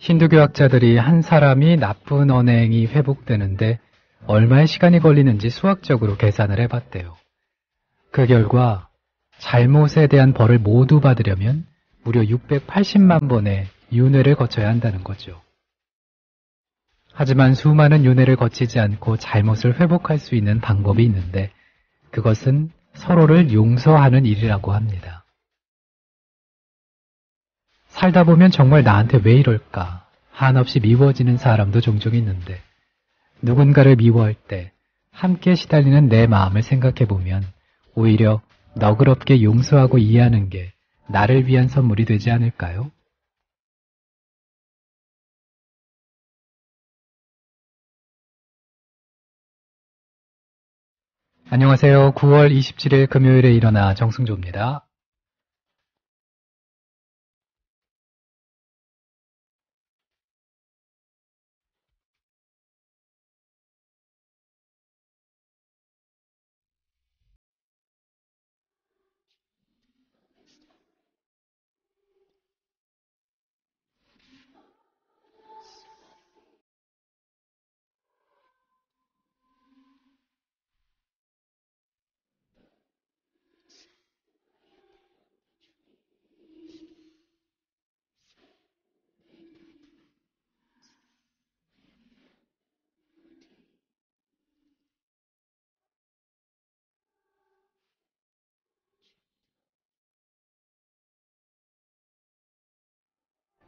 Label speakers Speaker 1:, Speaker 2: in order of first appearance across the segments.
Speaker 1: 힌두교학자들이 한 사람이 나쁜 언행이 회복되는데 얼마의 시간이 걸리는지 수학적으로 계산을 해봤대요. 그 결과 잘못에 대한 벌을 모두 받으려면 무려 680만 번의 윤회를 거쳐야 한다는 거죠. 하지만 수많은 윤회를 거치지 않고 잘못을 회복할 수 있는 방법이 있는데 그것은 서로를 용서하는 일이라고 합니다. 살다 보면 정말 나한테 왜 이럴까 한없이 미워지는 사람도 종종 있는데 누군가를 미워할 때 함께 시달리는 내 마음을 생각해보면 오히려 너그럽게 용서하고 이해하는 게 나를 위한 선물이 되지 않을까요? 안녕하세요. 9월 27일 금요일에 일어나 정승조입니다.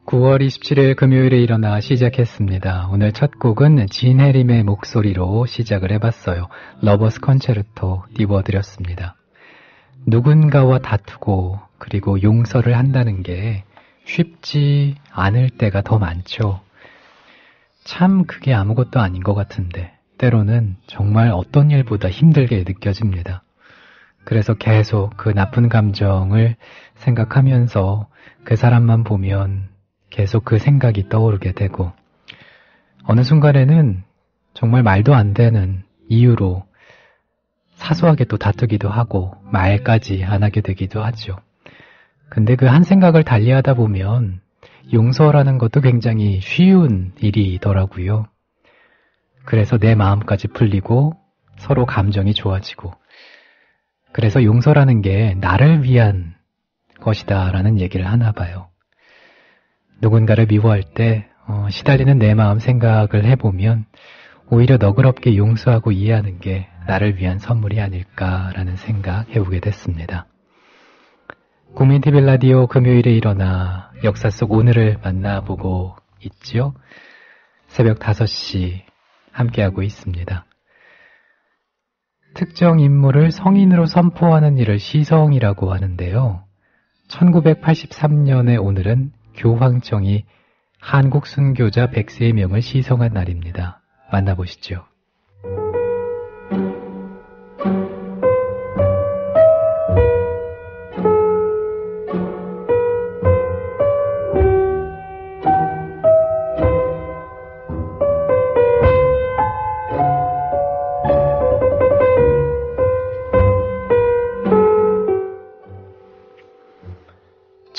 Speaker 1: (9월 27일) 금요일에 일어나 시작했습니다. 오늘 첫 곡은 진해림의 목소리로 시작을 해봤어요. 러버스 컨체르토 띄워드렸습니다. 누군가와 다투고 그리고 용서를 한다는 게 쉽지 않을 때가 더 많죠. 참 그게 아무것도 아닌 것 같은데 때로는 정말 어떤 일보다 힘들게 느껴집니다. 그래서 계속 그 나쁜 감정을 생각하면서 그 사람만 보면 계속 그 생각이 떠오르게 되고 어느 순간에는 정말 말도 안 되는 이유로 사소하게 또 다투기도 하고 말까지 안 하게 되기도 하죠. 근데 그 한 생각을 달리하다 보면 용서라는 것도 굉장히 쉬운 일이더라고요. 그래서 내 마음까지 풀리고 서로 감정이 좋아지고 그래서 용서라는 게 나를 위한 것이다 라는 얘기를 하나 봐요. 누군가를 미워할 때 시달리는 내 마음 생각을 해보면 오히려 너그럽게 용서하고 이해하는 게 나를 위한 선물이 아닐까라는 생각 해보게 됐습니다. 국민TV 라디오 금요일에 일어나 역사 속 오늘을 만나보고 있죠. 새벽 5시 함께하고 있습니다. 특정 인물을 성인으로 선포하는 일을 시성이라고 하는데요. 1983년의 오늘은 교황청이 한국 순교자 103명을 시성한 날입니다. 만나보시죠.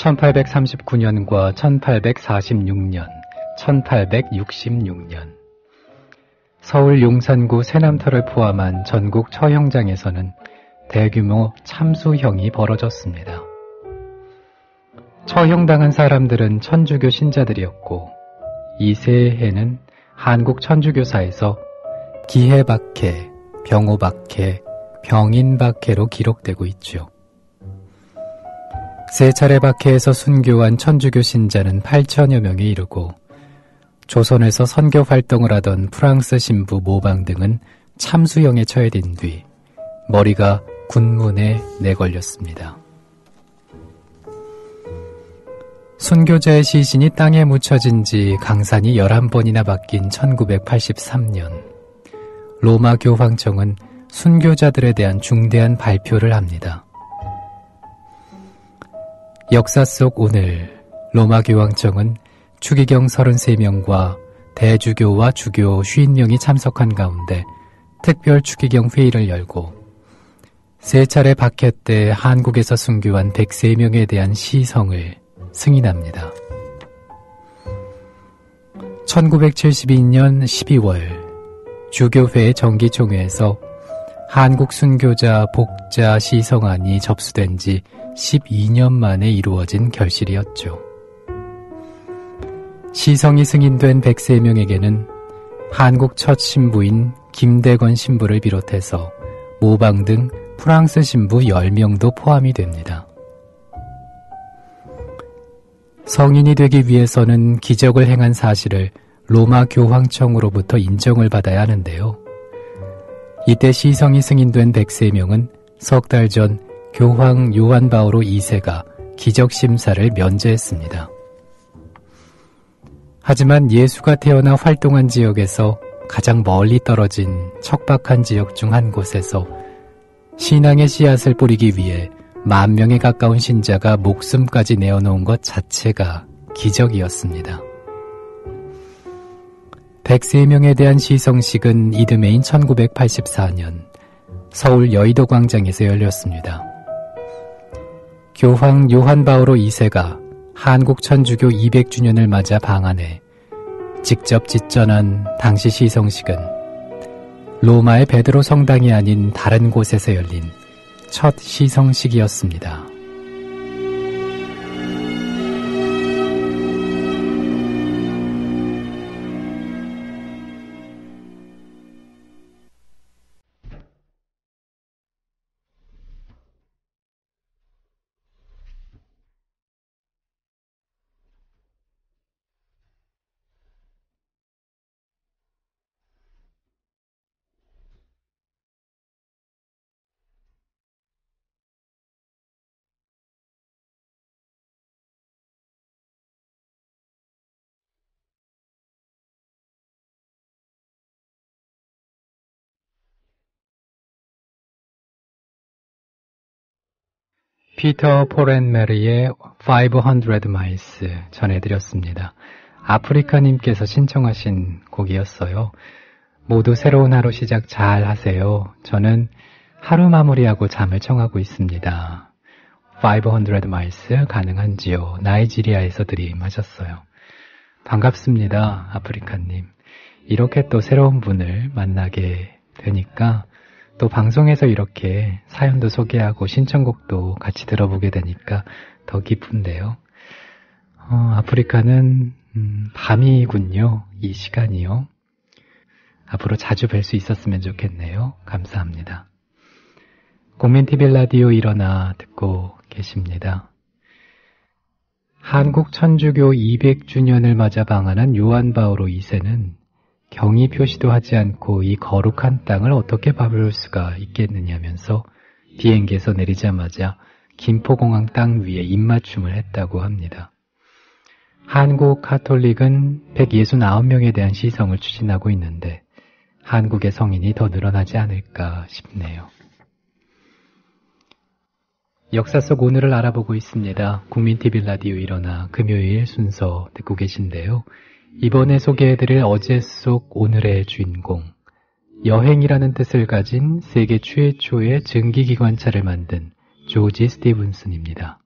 Speaker 1: (1839년과) (1846년) (1866년) 서울 용산구 세남터를 포함한 전국 처형장에서는 대규모 참수형이 벌어졌습니다. 처형당한 사람들은 천주교 신자들이었고 이 새해는 한국 천주교사에서 기해박해, 병호박해, 병인박해로 기록되고 있죠. 세 차례 박해에서 순교한 천주교 신자는 8천여 명에 이르고 조선에서 선교 활동을 하던 프랑스 신부 모방 등은 참수형에 처해진 뒤 머리가 군문에 내걸렸습니다. 순교자의 시신이 땅에 묻혀진 지 강산이 11번이나 바뀐 1983년 로마 교황청은 순교자들에 대한 중대한 발표를 합니다. 역사 속 오늘 로마 교황청은 추기경 33명과 대주교와 주교 50명이 참석한 가운데 특별 추기경 회의를 열고 세 차례 박해 때 한국에서 순교한 103명에 대한 시성을 승인합니다. 1972년 12월 주교회 정기총회에서 한국 순교자 복자 시성안이 접수된 지 12년 만에 이루어진 결실이었죠. 시성이 승인된 103명에게는 한국 첫 신부인 김대건 신부를 비롯해서 모방 등 프랑스 신부 10명도 포함이 됩니다. 성인이 되기 위해서는 기적을 행한 사실을 로마 교황청으로부터 인정을 받아야 하는데요. 이때 시성이 승인된 103명은 석 달 전 교황 요한 바오로 2세가 기적 심사를 면제했습니다. 하지만 예수가 태어나 활동한 지역에서 가장 멀리 떨어진 척박한 지역 중 한 곳에서 신앙의 씨앗을 뿌리기 위해 10,000명에 가까운 신자가 목숨까지 내어놓은 것 자체가 기적이었습니다. 103명에 대한 시성식은 이듬해인 1984년 서울 여의도 광장에서 열렸습니다. 교황 요한 바오로 2세가 한국 천주교 200주년을 맞아 방한해 직접 지전한 당시 시성식은 로마의 베드로 성당이 아닌 다른 곳에서 열린 첫 시성식이었습니다. 피터 포렌메리의 500 miles 전해드렸습니다. 아프리카님께서 신청하신 곡이었어요. 모두 새로운 하루 시작 잘 하세요. 저는 하루 마무리하고 잠을 청하고 있습니다. 500 miles 가능한지요? 나이지리아에서 드림하셨어요. 반갑습니다. 아프리카님. 이렇게 또 새로운 분을 만나게 되니까 또 방송에서 이렇게 사연도 소개하고 신청곡도 같이 들어보게 되니까 더 기쁜데요. 아프리카는 밤이군요. 이 시간이요. 앞으로 자주 뵐 수 있었으면 좋겠네요. 감사합니다. 국민TV 라디오 일어나 듣고 계십니다. 한국 천주교 200주년을 맞아 방한한 요한 바오로 2세는 경의 표시도 하지 않고 이 거룩한 땅을 어떻게 밟을 수가 있겠느냐면서 비행기에서 내리자마자 김포공항 땅 위에 입맞춤을 했다고 합니다. 한국 카톨릭은 169명에 대한 시성을 추진하고 있는데 한국의 성인이 더 늘어나지 않을까 싶네요. 역사 속 오늘을 알아보고 있습니다. 국민TV 라디오 일어나 금요일 순서 듣고 계신데요. 이번에 소개해드릴 어제 속 오늘의 주인공, 여행이라는 뜻을 가진 세계 최초의 증기기관차를 만든 조지 스티븐슨입니다.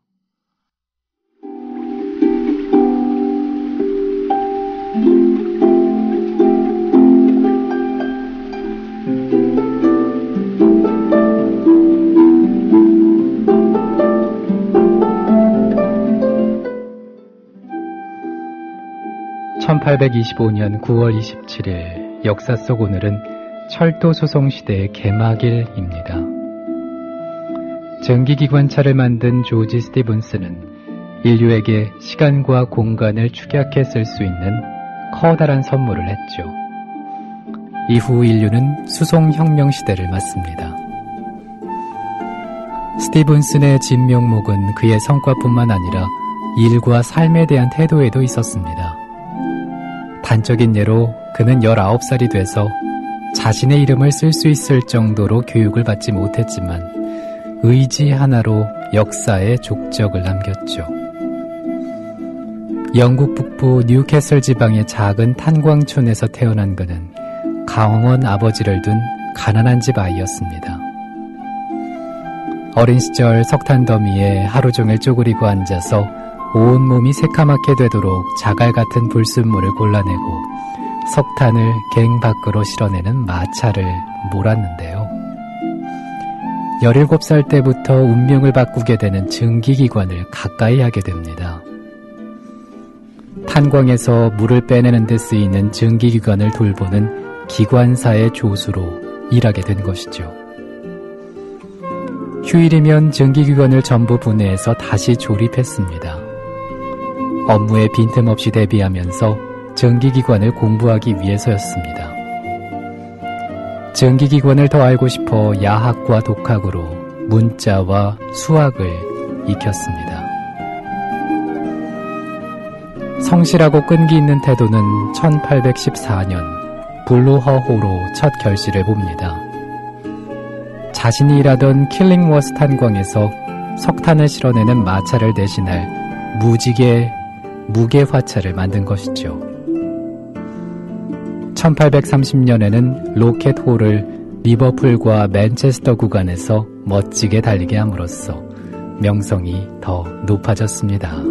Speaker 1: (1825년 9월 27일) 역사 속 오늘은 철도 수송 시대의 개막일입니다. 증기기관차를 만든 조지 스티븐슨은 인류에게 시간과 공간을 축약해 쓸 수 있는 커다란 선물을 했죠. 이후 인류는 수송혁명 시대를 맞습니다. 스티븐슨의 진명목은 그의 성과뿐만 아니라 일과 삶에 대한 태도에도 있었습니다. 단적인 예로 그는 19살이 돼서 자신의 이름을 쓸 수 있을 정도로 교육을 받지 못했지만 의지 하나로 역사에 족적을 남겼죠. 영국 북부 뉴캐슬 지방의 작은 탄광촌에서 태어난 그는 강원 아버지를 둔 가난한 집 아이였습니다. 어린 시절 석탄 더미에 하루 종일 쪼그리고 앉아서 온몸이 새카맣게 되도록 자갈 같은 불순물을 골라내고 석탄을 갱 밖으로 실어내는 마차를 몰았는데요. 17살 때부터 운명을 바꾸게 되는 증기기관을 가까이 하게 됩니다. 탄광에서 물을 빼내는 데 쓰이는 증기기관을 돌보는 기관사의 조수로 일하게 된 것이죠. 휴일이면 증기기관을 전부 분해해서 다시 조립했습니다. 업무에 빈틈없이 대비하면서 증기기관을 공부하기 위해서였습니다. 증기기관을 더 알고 싶어 야학과 독학으로 문자와 수학을 익혔습니다. 성실하고 끈기 있는 태도는 1814년 블루허호로 첫 결실을 봅니다. 자신이 일하던 킬링워스 탄광에서 석탄을 실어내는 마차를 대신할 무게화차를 만든 것이죠. 1830년에는 로켓홀을 리버풀과 맨체스터 구간에서 멋지게 달리게 함으로써 명성이 더 높아졌습니다.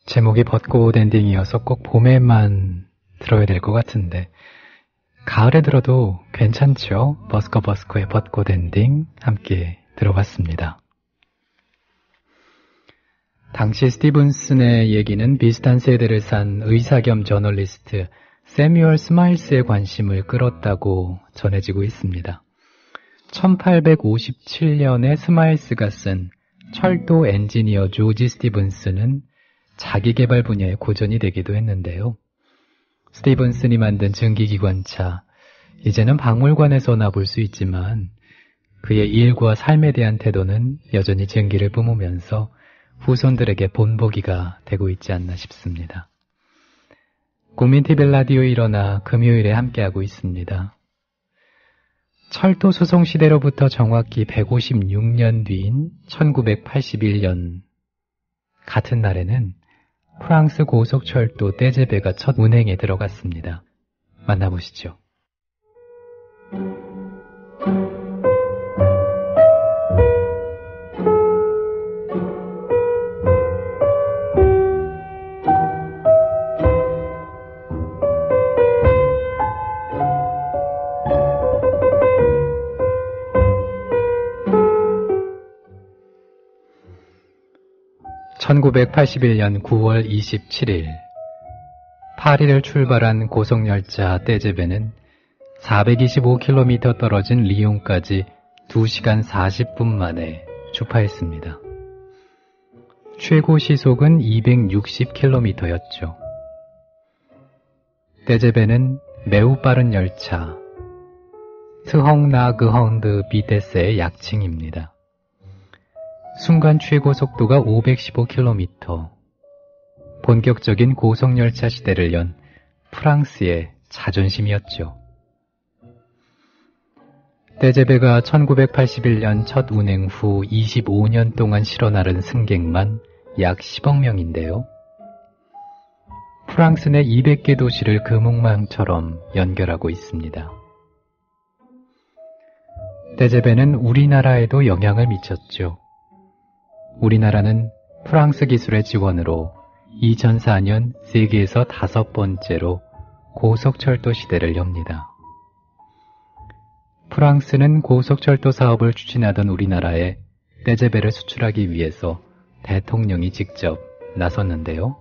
Speaker 1: 제목이 벚꽃 엔딩이어서 꼭 봄에만 들어야 될 것 같은데 가을에 들어도 괜찮죠? 버스커버스커의 벚꽃 엔딩 함께 들어봤습니다. 당시 스티븐슨의 얘기는 비슷한 세대를 산 의사 겸 저널리스트 세뮤얼 스마일스의 관심을 끌었다고 전해지고 있습니다. 1857년에 스마일스가 쓴 철도 엔지니어 조지 스티븐슨은 자기개발 분야의 고전이 되기도 했는데요. 스티븐슨이 만든 증기기관차, 이제는 박물관에서나 볼 수 있지만 그의 일과 삶에 대한 태도는 여전히 증기를 뿜으면서 후손들에게 본보기가 되고 있지 않나 싶습니다. 국민TV 라디오 일어나 금요일에 함께하고 있습니다. 철도 소송 시대로부터 정확히 156년 뒤인 1981년 같은 날에는 프랑스 고속철도 떼제베가 첫 운행에 들어갔습니다. 만나보시죠. (1981년 9월 27일) 파리를 출발한 고속열차 떼제베는 425km 떨어진 리옹까지 2시간 40분 만에 주파했습니다. 최고 시속은 260km였죠. 떼제베는 매우 빠른 열차, 트헝나그헝드 비테스의 약칭입니다. 순간 최고 속도가 515km, 본격적인 고속열차 시대를 연 프랑스의 자존심이었죠. 떼제베가 1981년 첫 운행 후 25년 동안 실어 나른 승객만 약 10억 명인데요. 프랑스 내 200개 도시를 금옥망처럼 연결하고 있습니다. 떼제베는 우리나라에도 영향을 미쳤죠. 우리나라는 프랑스 기술의 지원으로 2004년 세계에서 5번째로 고속철도 시대를 엽니다. 프랑스는 고속철도 사업을 추진하던 우리나라에 떼제베를 수출하기 위해서 대통령이 직접 나섰는데요.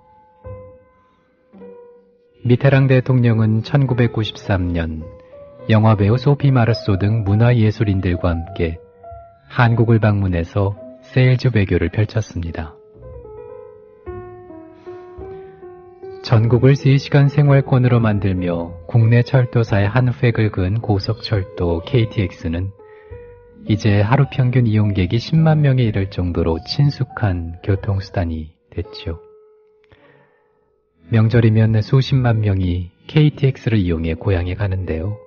Speaker 1: 미테랑 대통령은 1993년 영화배우 소피 마르소 등 문화예술인들과 함께 한국을 방문해서 세일즈 외교를 펼쳤습니다. 전국을 3시간 생활권으로 만들며 국내 철도사의 한 획을 그은 고속철도 KTX는 이제 하루 평균 이용객이 10만 명에 이를 정도로 친숙한 교통수단이 됐죠. 명절이면 수십만 명이 KTX를 이용해 고향에 가는데요.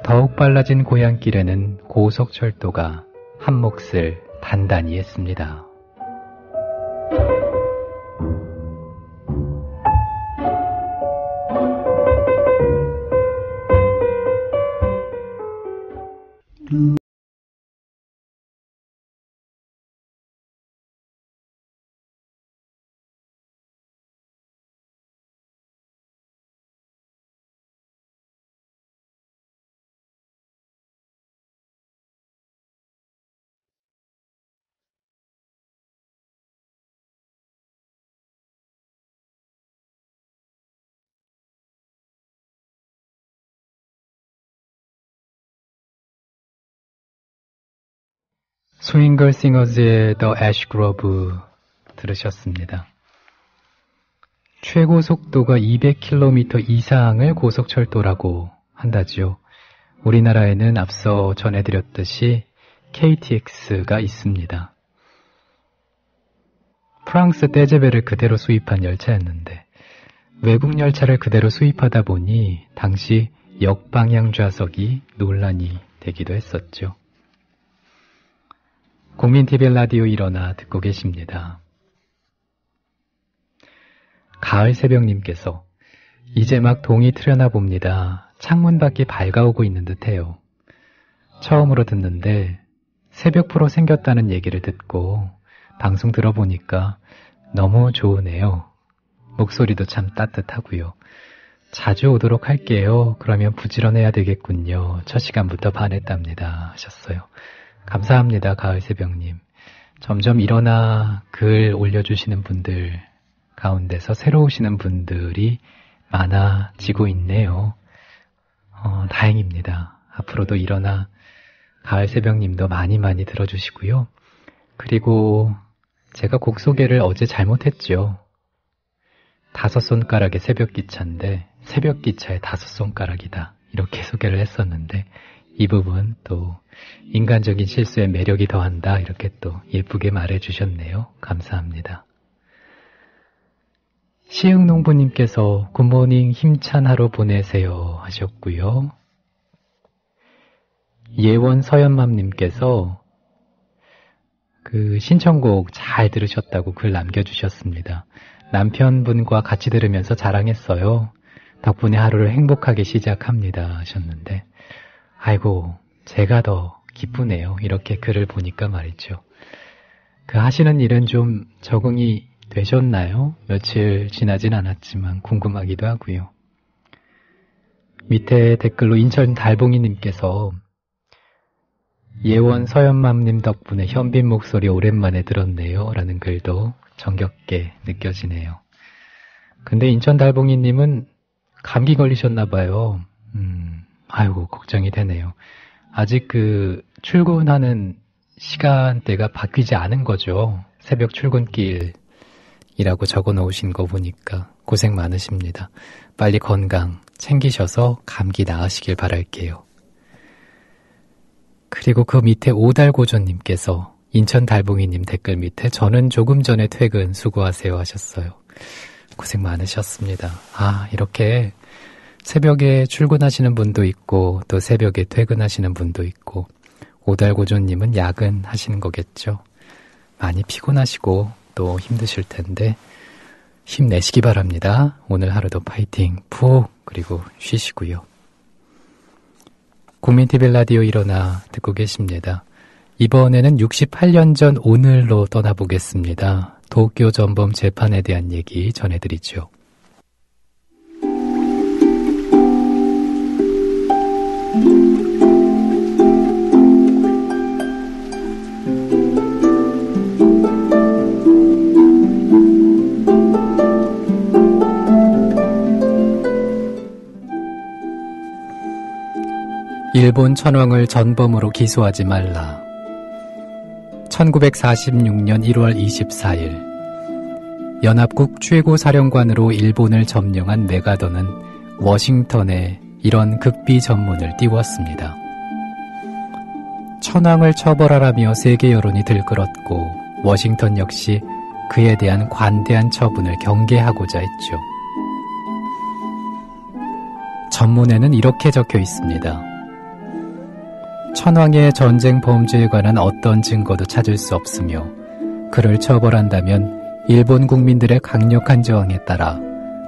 Speaker 1: 더욱 빨라진 고향길에는 고속철도가 한 몫을 단단히 했습니다. 스윙걸 싱어즈의 The Ash Grove 들으셨습니다. 최고 속도가 200km 이상을 고속철도라고 한다지요. 우리나라에는 앞서 전해드렸듯이 KTX가 있습니다. 프랑스 떼제베를 그대로 수입한 열차였는데 외국 열차를 그대로 수입하다 보니 당시 역방향 좌석이 논란이 되기도 했었죠. 국민TV 라디오 일어나 듣고 계십니다. 가을 새벽님께서 이제 막 동이 트려나 봅니다. 창문 밖이 밝아오고 있는 듯해요. 처음으로 듣는데 새벽 프로 생겼다는 얘기를 듣고 방송 들어보니까 너무 좋으네요. 목소리도 참 따뜻하고요. 자주 오도록 할게요. 그러면 부지런해야 되겠군요. 첫 시간부터 반했답니다. 하셨어요. 감사합니다. 가을 새벽님. 점점 일어나 글 올려주시는 분들 가운데서 새로 오시는 분들이 많아지고 있네요. 다행입니다. 앞으로도 일어나 가을 새벽님도 많이 들어주시고요. 그리고 제가 곡 소개를 어제 잘못했죠. 5손가락의 새벽기차인데 새벽기차의 5손가락이다. 이렇게 소개를 했었는데 이 부분 또 인간적인 실수에 매력이 더한다. 이렇게 또 예쁘게 말해주셨네요. 감사합니다. 시흥농부님께서 굿모닝 힘찬 하루 보내세요 하셨고요. 예원 서연맘님께서 그 신청곡 잘 들으셨다고 글 남겨주셨습니다. 남편분과 같이 들으면서 자랑했어요. 덕분에 하루를 행복하게 시작합니다 하셨는데 아이고 제가 더 기쁘네요. 이렇게 글을 보니까 말이죠. 그 하시는 일은 좀 적응이 되셨나요? 며칠 지나진 않았지만 궁금하기도 하고요. 밑에 댓글로 인천 달봉이님께서 예원 서연맘님 덕분에 현빈 목소리 오랜만에 들었네요. 라는 글도 정겹게 느껴지네요. 근데 인천 달봉이님은 감기 걸리셨나봐요. 아이고 걱정이 되네요. 아직 그 출근하는 시간대가 바뀌지 않은 거죠. 새벽 출근길이라고 적어 놓으신 거 보니까 고생 많으십니다. 빨리 건강 챙기셔서 감기 나으시길 바랄게요. 그리고 그 밑에 오달고조님께서 인천 달봉이님 댓글 밑에 저는 조금 전에 퇴근 수고하세요 하셨어요. 고생 많으셨습니다. 이렇게 새벽에 출근하시는 분도 있고 또 새벽에 퇴근하시는 분도 있고 오달고조님은 야근하시는 거겠죠. 많이 피곤하시고 또 힘드실 텐데 힘내시기 바랍니다. 오늘 하루도 파이팅 푹 그리고 쉬시고요. 국민TV 라디오 일어나 듣고 계십니다. 이번에는 68년 전 오늘로 떠나보겠습니다. 도쿄 전범 재판에 대한 얘기 전해드리죠. 일본 천황을 전범으로 기소하지 말라. 1946년 1월 24일 연합국 최고사령관으로 일본을 점령한 메가더는 워싱턴에 이런 극비 전문을 띄웠습니다. 천황을 처벌하라며 세계 여론이 들끓었고 워싱턴 역시 그에 대한 관대한 처분을 경계하고자 했죠. 전문에는 이렇게 적혀 있습니다. 천황의 전쟁 범죄에 관한 어떤 증거도 찾을 수 없으며 그를 처벌한다면 일본 국민들의 강력한 저항에 따라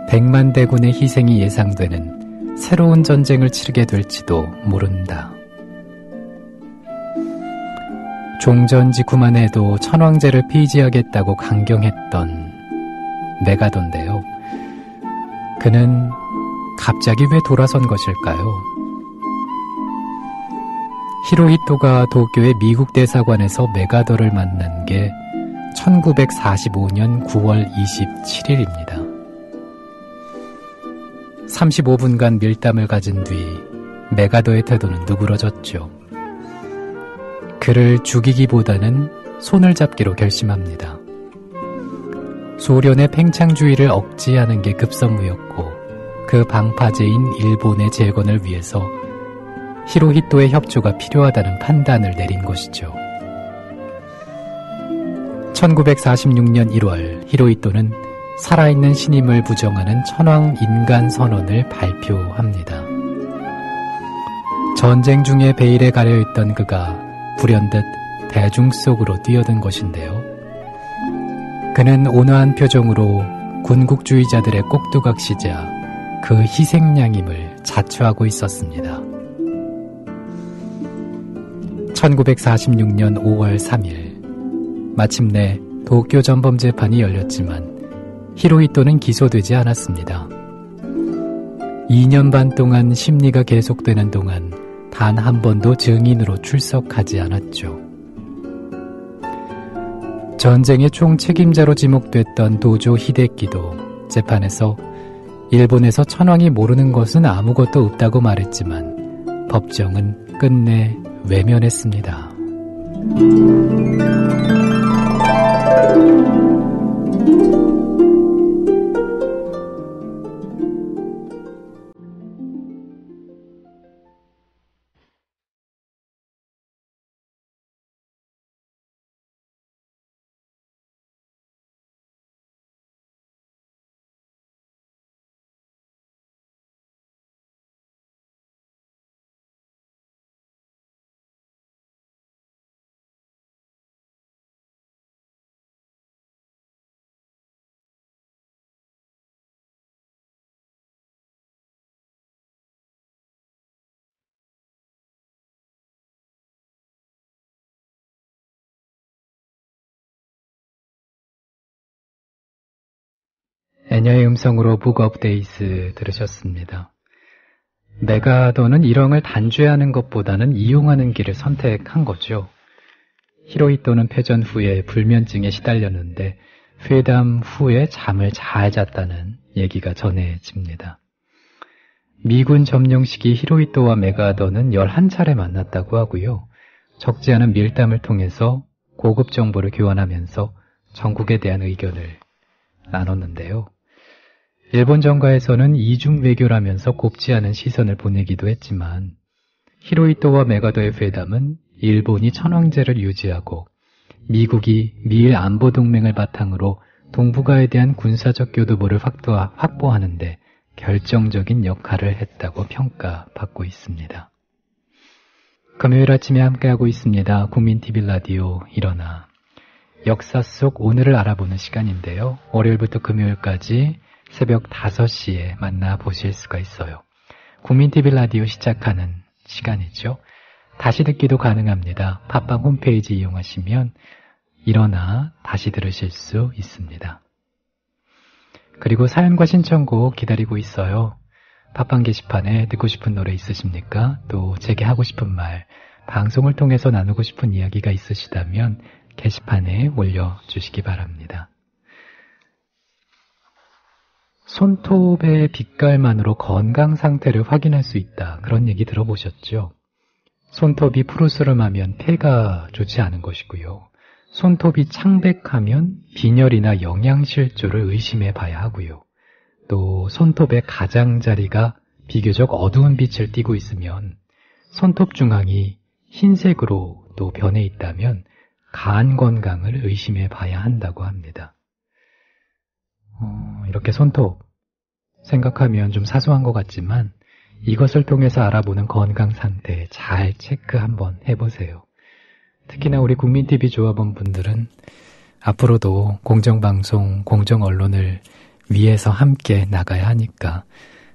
Speaker 1: 100만 대군의 희생이 예상되는 새로운 전쟁을 치르게 될지도 모른다. 종전 직후만 해도 천황제를 폐지하겠다고 강경했던 메가더인데요. 그는 갑자기 왜 돌아선 것일까요? 히로히토가 도쿄의 미국 대사관에서 메가더를 만난 게 1945년 9월 27일입니다. 35분간 밀담을 가진 뒤 메가더의 태도는 누그러졌죠. 그를 죽이기보다는 손을 잡기로 결심합니다. 소련의 팽창주의를 억제하는 게 급선무였고 그 방파제인 일본의 재건을 위해서 히로히토의 협조가 필요하다는 판단을 내린 것이죠. 1946년 1월 히로히토는 살아있는 신임을 부정하는 천황 인간선언을 발표합니다. 전쟁 중에 베일에 가려있던 그가 불현듯 대중 속으로 뛰어든 것인데요. 그는 온화한 표정으로 군국주의자들의 꼭두각시자 그 희생양임을 자처하고 있었습니다. 1946년 5월 3일 마침내 도쿄 전범 재판이 열렸지만 히로히토는 기소되지 않았습니다. 2년 반 동안 심리가 계속되는 동안 단 한 번도 증인으로 출석하지 않았죠. 전쟁의 총책임자로 지목됐던 도조 히데키도 재판에서 일본에서 천황이 모르는 것은 아무것도 없다고 말했지만 법정은 끝내 외면했습니다. 애녀의 음성으로 북 업데이트 들으셨습니다. 메가더는 일왕을 단죄하는 것보다는 이용하는 길을 선택한 거죠. 히로히토는 패전 후에 불면증에 시달렸는데 회담 후에 잠을 잘 잤다는 얘기가 전해집니다. 미군 점령 시기 히로히토와 메가더는 11차례 만났다고 하고요. 적지 않은 밀담을 통해서 고급 정보를 교환하면서 전국에 대한 의견을 나눴는데요. 일본 정가에서는 이중 외교라면서 곱지 않은 시선을 보내기도 했지만 히로히토와 메가더의 회담은 일본이 천황제를 유지하고 미국이 미일 안보동맹을 바탕으로 동북아에 대한 군사적 교두보를 확보하는 데 결정적인 역할을 했다고 평가받고 있습니다. 금요일 아침에 함께하고 있습니다. 국민TV 라디오 일어나. 역사 속 오늘을 알아보는 시간인데요. 월요일부터 금요일까지 새벽 5시에 만나보실 수가 있어요. 국민TV 라디오 시작하는 시간이죠. 다시 듣기도 가능합니다. 팟빵 홈페이지 이용하시면 일어나 다시 들으실 수 있습니다. 그리고 사연과 신청곡 기다리고 있어요. 팟빵 게시판에 듣고 싶은 노래 있으십니까? 또 제게 하고 싶은 말, 방송을 통해서 나누고 싶은 이야기가 있으시다면 게시판에 올려주시기 바랍니다. 손톱의 빛깔만으로 건강 상태를 확인할 수 있다. 그런 얘기 들어보셨죠? 손톱이 푸르스름하면 폐가 좋지 않은 것이고요. 손톱이 창백하면 빈혈이나 영양실조를 의심해 봐야 하고요. 또 손톱의 가장자리가 비교적 어두운 빛을 띠고 있으면 손톱 중앙이 흰색으로 또 변해 있다면 간 건강을 의심해 봐야 한다고 합니다. 이렇게 손톱 생각하면 좀 사소한 것 같지만 이것을 통해서 알아보는 건강 상태 잘 체크 한번 해보세요. 특히나 우리 국민TV 조합원 분들은 앞으로도 공정방송, 공정언론을 위해서 함께 나가야 하니까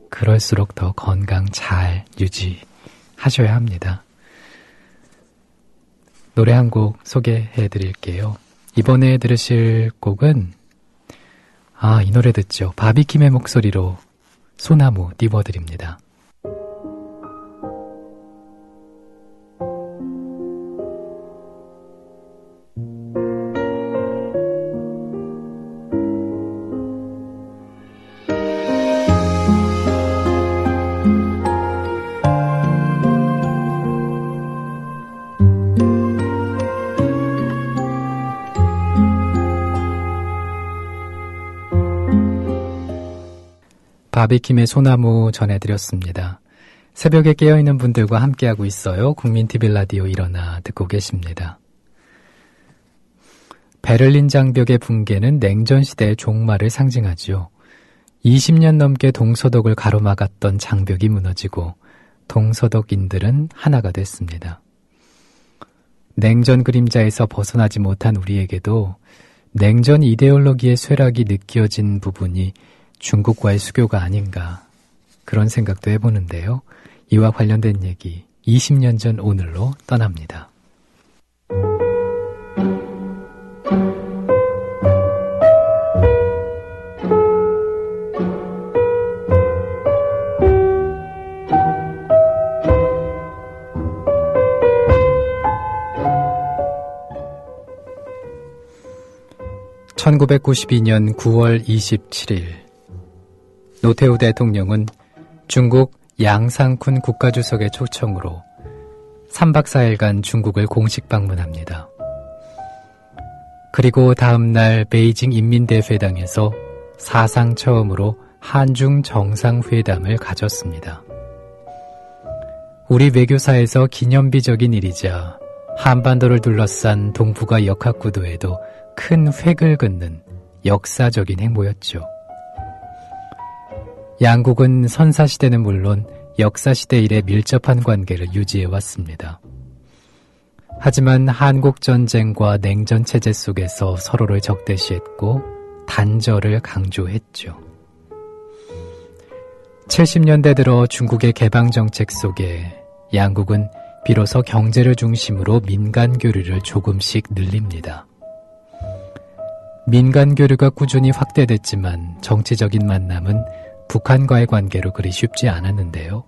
Speaker 1: 그럴수록 더 건강 잘 유지하셔야 합니다. 노래 한 곡 소개해 드릴게요. 이번에 들으실 곡은 이 노래 듣죠. 바비킴의 목소리로 소나무 띄워드립니다. 바비킴의 소나무 전해드렸습니다. 새벽에 깨어있는 분들과 함께하고 있어요. 국민TV 라디오 일어나 듣고 계십니다. 베를린 장벽의 붕괴는 냉전시대의 종말을 상징하죠. 20년 넘게 동서독을 가로막았던 장벽이 무너지고 동서독인들은 하나가 됐습니다. 냉전 그림자에서 벗어나지 못한 우리에게도 냉전 이데올로기의 쇠락이 느껴진 부분이 중국과의 수교가 아닌가 그런 생각도 해보는데요. 이와 관련된 얘기 20년 전 오늘로 떠납니다. 1992년 9월 27일 노태우 대통령은 중국 양상쿤 국가주석의 초청으로 3박 4일간 중국을 공식 방문합니다. 그리고 다음 날 베이징 인민대회당에서 사상 처음으로 한중 정상회담을 가졌습니다. 우리 외교사에서 기념비적인 일이자 한반도를 둘러싼 동북아 역학구도에도 큰 획을 긋는 역사적인 행보였죠. 양국은 선사시대는 물론 역사시대 이래 밀접한 관계를 유지해왔습니다. 하지만 한국전쟁과 냉전체제 속에서 서로를 적대시했고 단절을 강조했죠. 70년대 들어 중국의 개방정책 속에 양국은 비로소 경제를 중심으로 민간 교류를 조금씩 늘립니다. 민간 교류가 꾸준히 확대됐지만 정치적인 만남은 북한과의 관계로 그리 쉽지 않았는데요.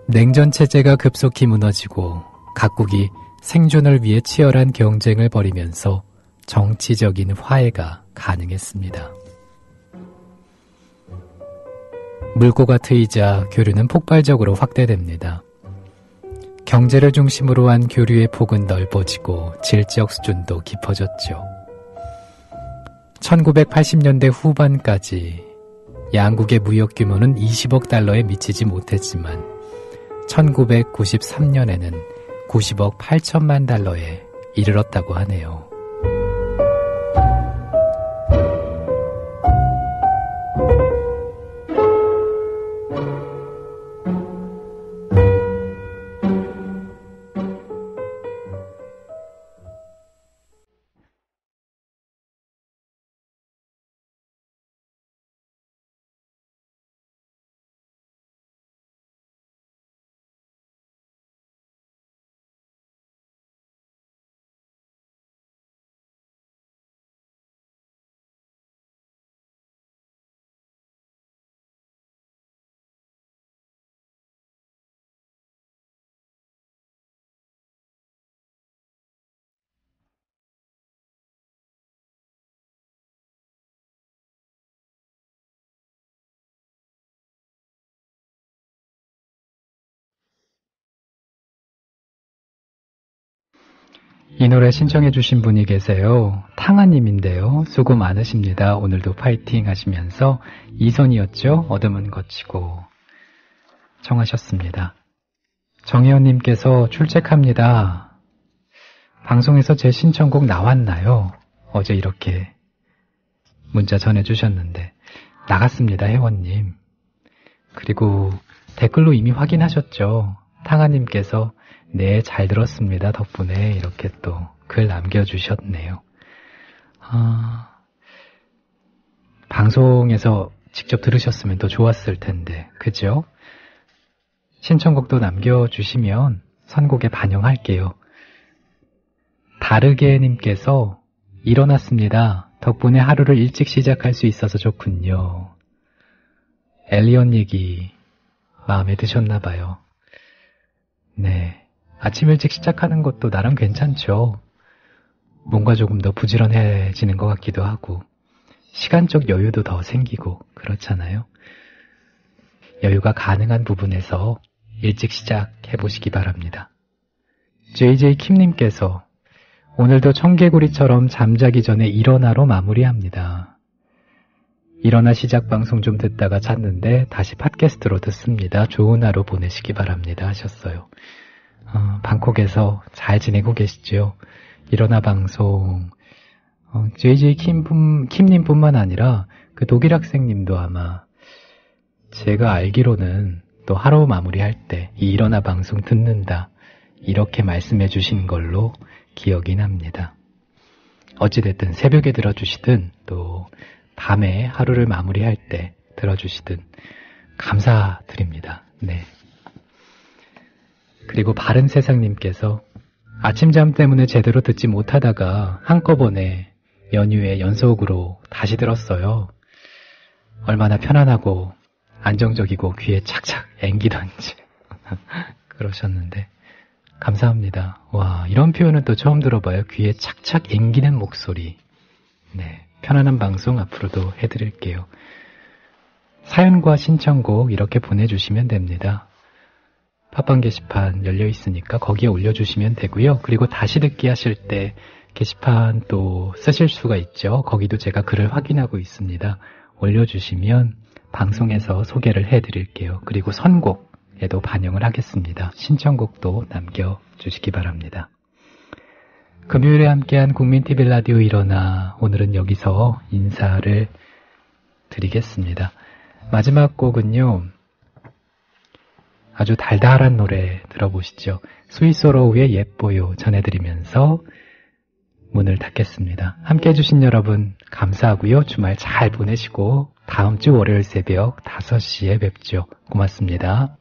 Speaker 1: 냉전체제가 급속히 무너지고 각국이 생존을 위해 치열한 경쟁을 벌이면서 정치적인 화해가 가능했습니다. 물고가 트이자 교류는 폭발적으로 확대됩니다. 경제를 중심으로 한 교류의 폭은 넓어지고 질적 수준도 깊어졌죠. 1980년대 후반까지 양국의 무역 규모는 20억 달러에 미치지 못했지만 1993년에는 90억 8천만 달러에 이르렀다고 하네요. 이 노래 신청해 주신 분이 계세요. 탕아님인데요. 수고 많으십니다. 오늘도 파이팅 하시면서 이선이었죠? 어둠은 거치고 청하셨습니다. 정혜원님께서 출첵합니다. 방송에서 제 신청곡 나왔나요? 어제 이렇게 문자 전해주셨는데 나갔습니다. 혜원님. 그리고 댓글로 이미 확인하셨죠? 탕아님께서 네, 잘 들었습니다. 덕분에 이렇게 또 글 남겨주셨네요. 방송에서 직접 들으셨으면 더 좋았을 텐데, 그죠? 신청곡도 남겨주시면 선곡에 반영할게요. 다르게님께서 일어났습니다. 덕분에 하루를 일찍 시작할 수 있어서 좋군요. 엘리언 얘기 마음에 드셨나봐요. 네. 아침 일찍 시작하는 것도 나름 괜찮죠. 뭔가 조금 더 부지런해지는 것 같기도 하고 시간적 여유도 더 생기고 그렇잖아요. 여유가 가능한 부분에서 일찍 시작해보시기 바랍니다. JJ 킴님께서 오늘도 청개구리처럼 잠자기 전에 일어나로 마무리합니다. 일어나 시작 방송 좀 듣다가 잤는데 다시 팟캐스트로 듣습니다. 좋은 하루 보내시기 바랍니다 하셨어요. 방콕에서 잘 지내고 계시죠? 일어나 방송 JJ 킴님 뿐만 아니라 그 독일 학생님도 아마 제가 알기로는 또 하루 마무리할 때 이 일어나 방송 듣는다 이렇게 말씀해 주신 걸로 기억이 납니다. 어찌됐든 새벽에 들어주시든 또 밤에 하루를 마무리할 때 들어주시든 감사드립니다. 네. 그리고 바른세상님께서 아침잠 때문에 제대로 듣지 못하다가 한꺼번에 연휴에 연속으로 다시 들었어요. 얼마나 편안하고 안정적이고 귀에 착착 앵기던지 그러셨는데 감사합니다. 와, 이런 표현은 또 처음 들어봐요. 귀에 착착 앵기는 목소리. 네, 편안한 방송 앞으로도 해드릴게요. 사연과 신청곡 이렇게 보내주시면 됩니다. 팟빵 게시판 열려 있으니까 거기에 올려주시면 되고요. 그리고 다시 듣기 하실 때 게시판 또 쓰실 수가 있죠. 거기도 제가 글을 확인하고 있습니다. 올려주시면 방송에서 소개를 해드릴게요. 그리고 선곡에도 반영을 하겠습니다. 신청곡도 남겨주시기 바랍니다. 금요일에 함께한 국민TV 라디오 일어나 오늘은 여기서 인사를 드리겠습니다. 마지막 곡은요. 아주 달달한 노래 들어보시죠. 스위스로우의 예뻐요 전해드리면서 문을 닫겠습니다. 함께 해주신 여러분 감사하고요. 주말 잘 보내시고 다음 주 월요일 새벽 5시에 뵙죠. 고맙습니다.